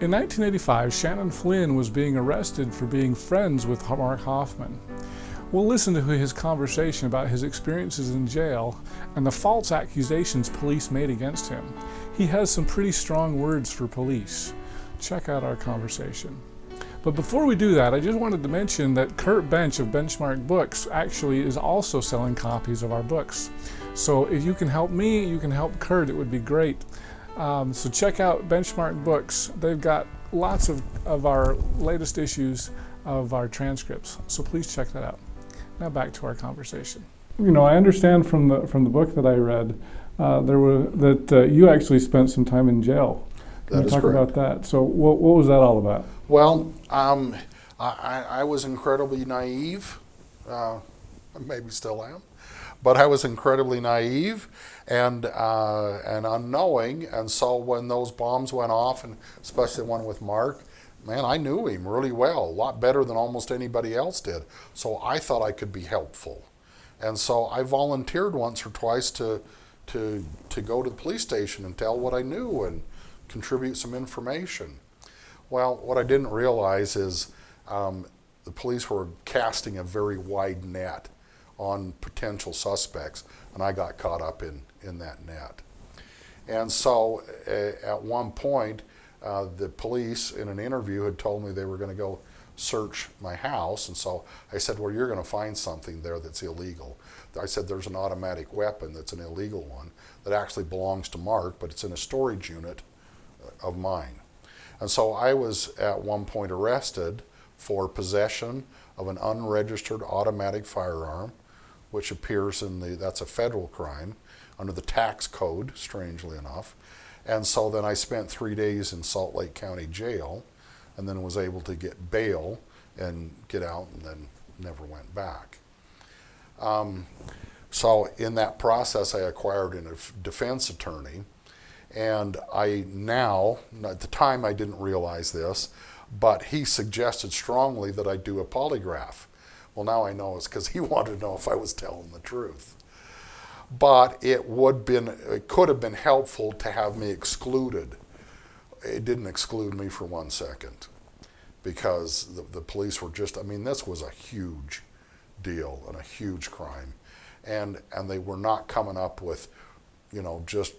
In 1985, Shannon Flynn was being arrested for being friends with Mark Hofmann. We'll listen to his conversation about his experiences in jail and the false accusations police made against him. He has some pretty strong words for police. Check out our conversation. But before we do that, I just wanted to mention that Kurt Bench of Benchmark Books actually is also selling copies of our books. So if you can help me, you can help Kurt, it would be great. So check out Benchmark Books. They've got lots of our latest issues of our transcripts. So please check that out. Now back to our conversation. You know, I understand from the book that I read that you actually spent some time in jail. Can you talk about that? So what was that all about? Well, I was incredibly naive, maybe still am, but I was incredibly naive and unknowing, and so when those bombs went off, and especially the one with Mark, man, I knew him really well, a lot better than almost anybody else did. So I thought I could be helpful, and so I volunteered once or twice to go to the police station and tell what I knew and contribute some information. Well, what I didn't realize is the police were casting a very wide net on potential suspects, and I got caught up in that net. And so at one point, the police in an interview had told me they were going to go search my house, and so I said, well, you're going to find something there that's illegal. I said, there's an automatic weapon that's an illegal one that actually belongs to Mark, but it's in a storage unit of mine. And so I was at one point arrested for possession of an unregistered automatic firearm, which appears that's a federal crime under the tax code, strangely enough. And so then I spent 3 days in Salt Lake County Jail, and then was able to get bail and get out, and then never went back. So in that process, I acquired a defense attorney, and I now, at the time I didn't realize this, but he suggested strongly that I do a polygraph. Well, now I know it's because he wanted to know if I was telling the truth. But it could have been helpful to have me excluded. It didn't exclude me for 1 second, because the police were just, I mean, this was a huge deal and a huge crime. And they were not coming up with, just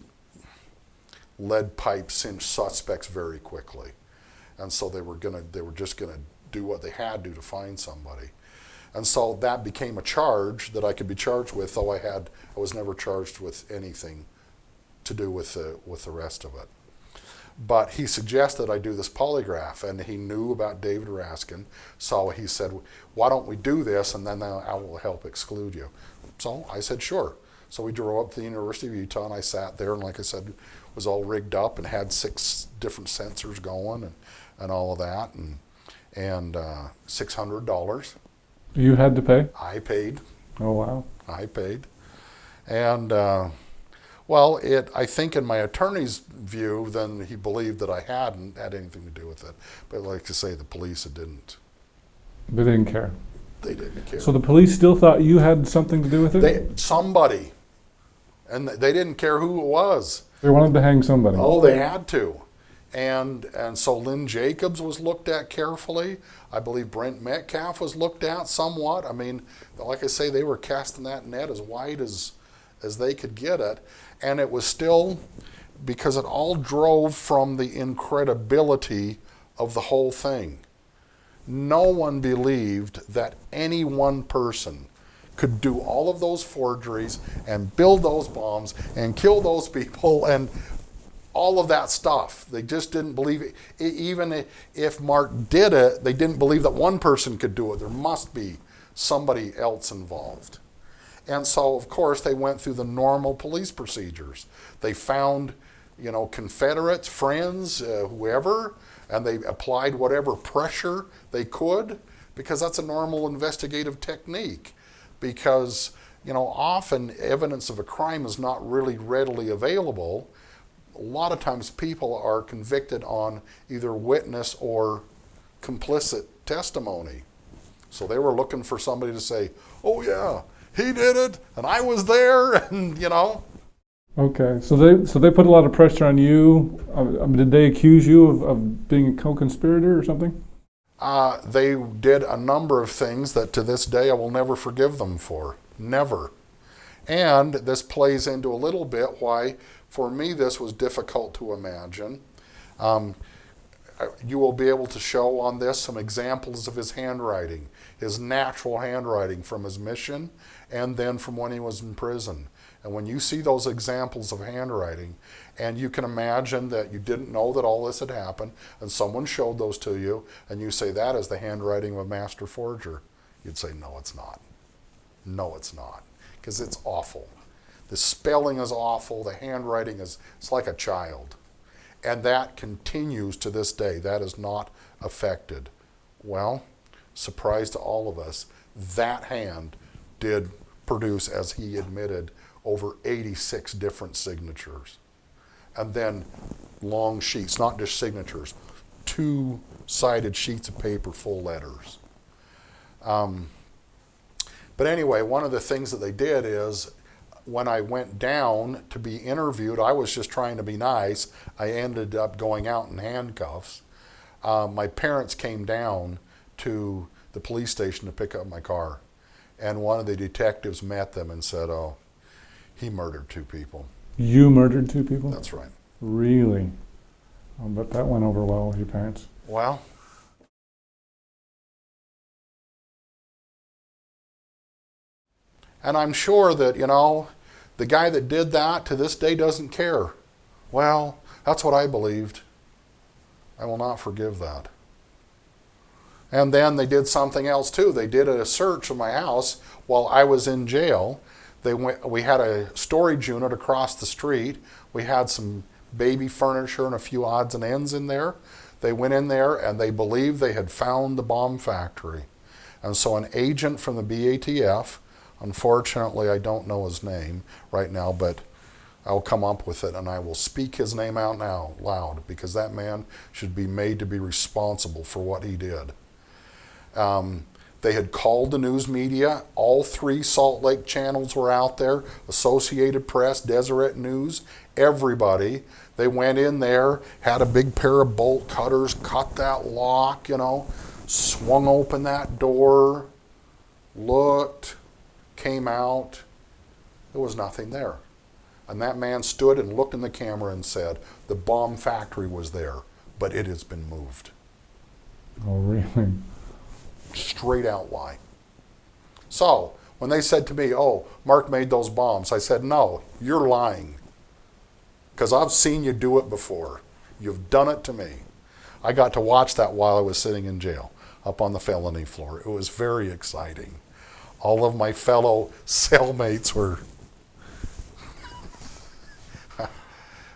lead pipe cinch suspects very quickly. And so they were just gonna do what they had to find somebody. And so that became a charge that I could be charged with, though I was never charged with anything to do with the rest of it. But he suggested I do this polygraph, and he knew about David Raskin, so he said, why don't we do this, and then I will help exclude you. So I said, sure. So we drove up to the University of Utah, and I sat there, and like I said, was all rigged up and had 6 different sensors going and all of that, and $600. You had to pay? I paid. Oh, wow. I paid. And, I think in my attorney's view, then he believed that I hadn't had anything to do with it. But like to say, the police didn't. They didn't care. They didn't care. So the police still thought you had something to do with it? Somebody. And they didn't care who it was. They wanted to hang somebody. Oh, they had to. And so Lynn Jacobs was looked at carefully. I believe Brent Metcalf was looked at somewhat. I mean, like I say, they were casting that net as wide as they could get it. And it was still, because it all drove from the incredibility of the whole thing. No one believed that any one person could do all of those forgeries and build those bombs and kill those people and all of that stuff. They just didn't believe it. Even if Mark did it, they didn't believe that one person could do it. There must be somebody else involved. And so, of course, they went through the normal police procedures. They found, Confederates, friends, whoever, and they applied whatever pressure they could, because that's a normal investigative technique. Because, often evidence of a crime is not really readily available. A lot of times people are convicted on either witness or complicit testimony. So they were looking for somebody to say, oh yeah, he did it, and I was there, and Okay, so they put a lot of pressure on you. Did they accuse you of being a co-conspirator or something? They did a number of things that to this day I will never forgive them for. Never. And this plays into a little bit why, for me, this was difficult to imagine. Um, you will be able to show on this some examples of his handwriting, his natural handwriting from his mission and then from when he was in prison. And when you see those examples of handwriting, and you can imagine that you didn't know that all this had happened, and someone showed those to you, and you say that is the handwriting of a master forger, you'd say, no, it's not. No, it's not. Because it's awful. The spelling is awful, the handwriting is, it's like a child. And that continues to this day. That is not affected. Well, surprise to all of us, that hand did produce, as he admitted, over 86 different signatures. And then long sheets, not just signatures, two-sided sheets of paper, full letters. But anyway, one of the things that they did is when I went down to be interviewed, I was just trying to be nice. I ended up going out in handcuffs. My parents came down to the police station to pick up my car. And one of the detectives met them and said, oh, he murdered 2 people. You murdered 2 people? That's right. Really? But that went over well with your parents. Well, and I'm sure that, the guy that did that to this day doesn't care. Well, that's what I believed. I will not forgive that. And then they did something else too. They did a search of my house while I was in jail. We had a storage unit across the street. We had some baby furniture and a few odds and ends in there. They went in there and they believed they had found the bomb factory. And so an agent from the BATF, unfortunately I don't know his name right now, but I'll come up with it and I will speak his name out now loud, because that man should be made to be responsible for what he did. They had called the news media. All 3 Salt Lake channels were out there, Associated Press, Deseret News, everybody. They went in there, had a big pair of bolt cutters, cut that lock, swung open that door, looked, came out. There was nothing there. And that man stood and looked in the camera and said, the bomb factory was there, but it has been moved. Oh, really? Straight out lie. So when they said to me, oh, Mark made those bombs, I said, no, you're lying. Because I've seen you do it before. You've done it to me. I got to watch that while I was sitting in jail up on the felony floor. It was very exciting. All of my fellow cellmates were...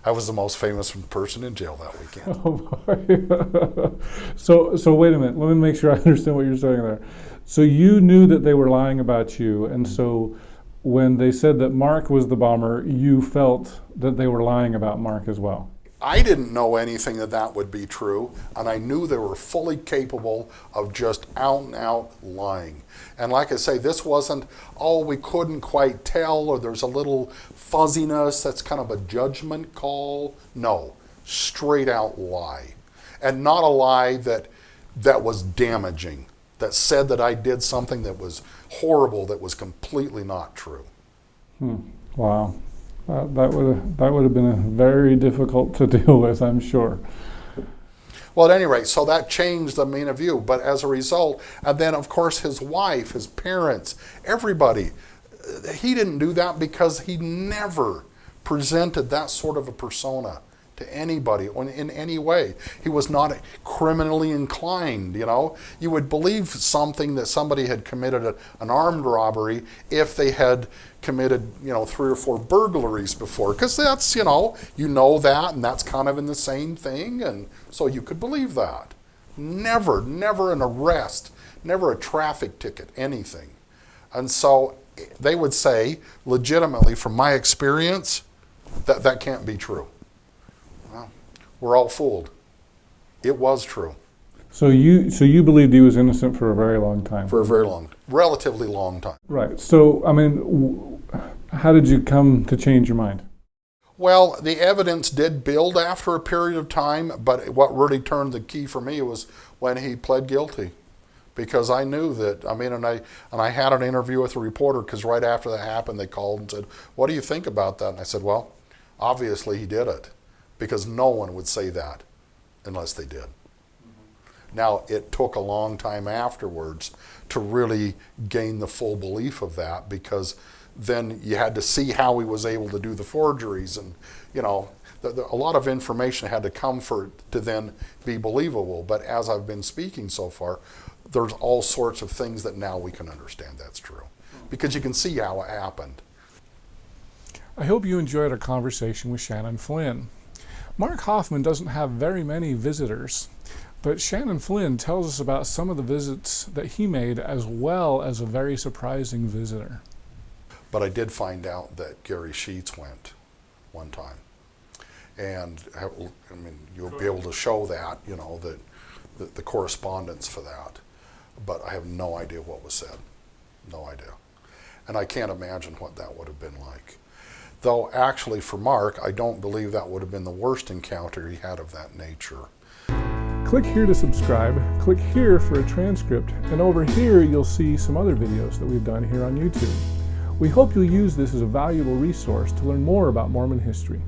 I was the most famous person in jail that weekend. Oh boy. So wait a minute. Let me make sure I understand what you're saying there. So you knew that they were lying about you, and so when they said that Mark was the bomber, you felt that they were lying about Mark as well. I didn't know anything that would be true, and I knew they were fully capable of just out and out lying. And like I say, this wasn't, oh, we couldn't quite tell, or there's a little fuzziness, that's kind of a judgment call. No, straight out lie. And not a lie that was damaging, that said that I did something that was horrible, that was completely not true. Wow. That would have been very difficult to deal with, I'm sure. Well, at any rate, so that changed the main of view. But as a result, and then of course his wife, his parents, everybody, he didn't do that because he never presented that sort of a persona to anybody in any way. He was not criminally inclined, You would believe something that somebody had committed an armed robbery if they had committed, 3 or 4 burglaries before, because that's, you know that, and that's kind of in the same thing, and so you could believe that. Never an arrest, never a traffic ticket, anything. And so they would say, legitimately, from my experience, that can't be true. Well, we're all fooled. It was true. So you believed he was innocent for a very long time? For a very relatively long time. Right. So, I mean, how did you come to change your mind? Well, the evidence did build after a period of time, but what really turned the key for me was when he pled guilty. Because I knew that, and I had an interview with a reporter, because right after that happened, they called and said, "What do you think about that?" And I said, "Well, obviously he did it, because no one would say that unless they did." Now, it took a long time afterwards to really gain the full belief of that, because then you had to see how he was able to do the forgeries, and a lot of information had to come for it to then be believable. But as I've been speaking so far, there's all sorts of things that now we can understand that's true, because you can see how it happened. I hope you enjoyed our conversation with Shannon Flynn. Mark Hofmann doesn't have very many visitors, but Shannon Flynn tells us about some of the visits that he made, as well as a very surprising visitor. But I did find out that Gary Sheets went one time. And you'll be able to show that, the correspondence for that. But I have no idea what was said. No idea. And I can't imagine what that would have been like. Though actually for Mark, I don't believe that would have been the worst encounter he had of that nature. Click here to subscribe, click here for a transcript, and over here you'll see some other videos that we've done here on YouTube. We hope you'll use this as a valuable resource to learn more about Mormon history.